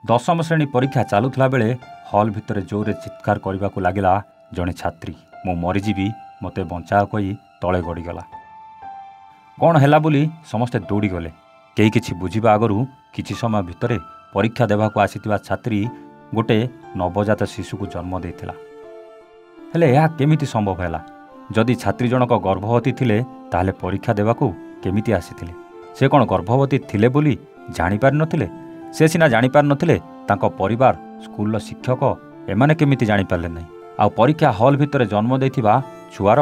दशम श्रेणी परीक्षा चलुला बेले हल भितर जोरे चित्कार करने को लगिला जड़े छात्री मु मरीजी मते बंचा कही तले गड़ीगला। कौन है बोली समस्ते दौड़ी गले। कई किछि बुझिबा आगरू किछि समय भितर परीक्षा देवाक आसीथिबा छात्री गोटे नवजात शिशु को जन्म देइथिला। हेले यह केमिति संभव हैला? जदि छात्री जनक गर्भवती थिले ताहले परीक्षा देवाकू केमिति आसीथिले? से कौन गर्भवती थिले बोली जानि पारि नथिले? से सिना जानि पारि नथिले, तांको परिवार स्कूल शिक्षक एमाने केमिति जानि पारले नहीं? आ परीक्षा हॉल भितर जन्म देइथिबा छुआर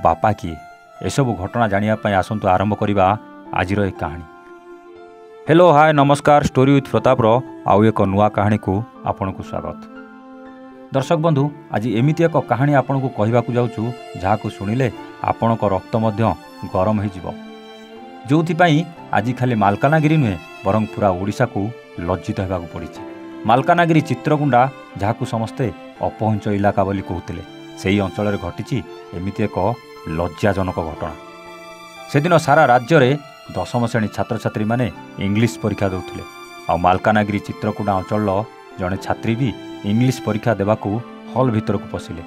बापा किए? एसबू घटना जानिया पई आसंतु आरंभ करिबा आजिर एक कहानी। हेलो हाय नमस्कार, स्टोरी विथ प्रतापर आउ एक नुआ कहानी को आपनकु स्वागत। दर्शक बंधु, आज एमिति एक कहानी आपनकु कहिबाकु जाउछु जाहाकु सुनिले आपनक रक्त मध्य गरम हो जिवो। जोथिपाई आज खाली मालकानगिरी नुहे बरं पूरा ओडिशा को लज्जित होगाकु पड़िछि। मालकानगिरी चित्रकुंडा जहाकु समस्ते अपहंच इलाका बोली कहूतिले, सेही अंचल रे घटिछि एमिति एक लज्जाजनक घटना। सेदिन सारा राज्य रे दशम श्रेणी छात्र छात्री माने इंग्लिश परीक्षा दौथिले। आ मालकानगिरी चित्रकुंडा अंचल जड़े छात्री भी इंग्लिश परीक्षा देवाकू हॉल भितर को पशिले।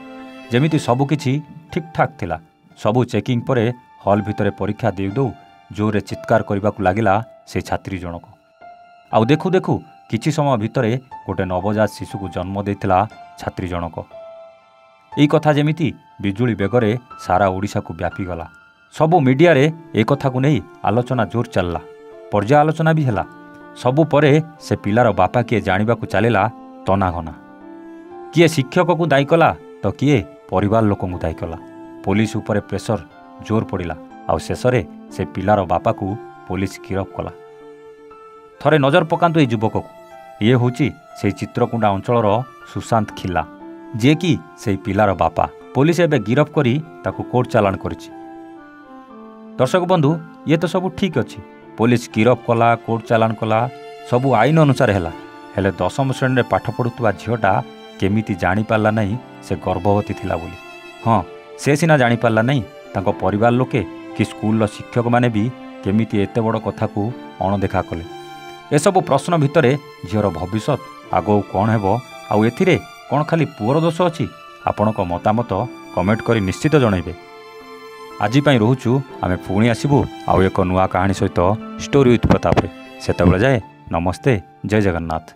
जेमिति सबुकिछि ठीक ठाक थिला। सबु चेकिंग परे हॉल भितर परीक्षा देउ दौ जोरे चित्कार करबाकू लागिला से छात्री जनक। आउ देखु देखु किछि समय भितर गोटे नवजात शिशु को जन्म देइथिला छात्री जनक। एई कथा जेमिति बिजुली बेगरे सारा ओडिशा को व्यापी गला। सबु मीडिया रे ए कथा को नहीं आलोचना जोर चलला, पर्यालोचना भी हैला। सबु परे से पिलार बापा किए जानिबाकू चलेला तनाघना। किए शिक्षक को दायी कला तो किए परिवार लोक को दायी कला। पुलिस उपरे प्रेसर जोर पड़िला। आउ शेषरे से पिलार बापा को पुलिस गिरफ कला। थरे नजर पकांतु ए युवक को। ये होची से चित्रकुंडा अंचलर सुशांत खिला, जे कि से पिलार बापा। पुलिस एबे गिरफ करी ताकू कोर्ट चालान करिछि। दर्शक बंधु, ये तो सब ठीक अच्छी। पुलिस गिरफ कला, कोर्ट चालान कला, सबू आईन अनुसार हैला। हेले दशम श्रेणी में पाठ पढ़ुवा झीटा केमिति जानी पारला नहीं से गर्भवती थिला बोली। हाँ, से सिना जानी पारला नहीं, तांको परिवार लोके कि स्कूल शिक्षक माने भी केमिति एते बड़ कथा को अणदेखा कले। एसबू प्रश्न भितर झीर भविष्य आगो कौन हेबो आउ एथिरे कौन खाली पुअर दोष अछि? आपणक मतामत कमेंट करी निश्चित जनइबे। आज पई रोहुछु, आमे पुणी आसिबु आउ एक नुआ कहानी सहित स्टोरी विथ प्रताप रे। सेतबेले जाए नमस्ते, जय जगन्नाथ।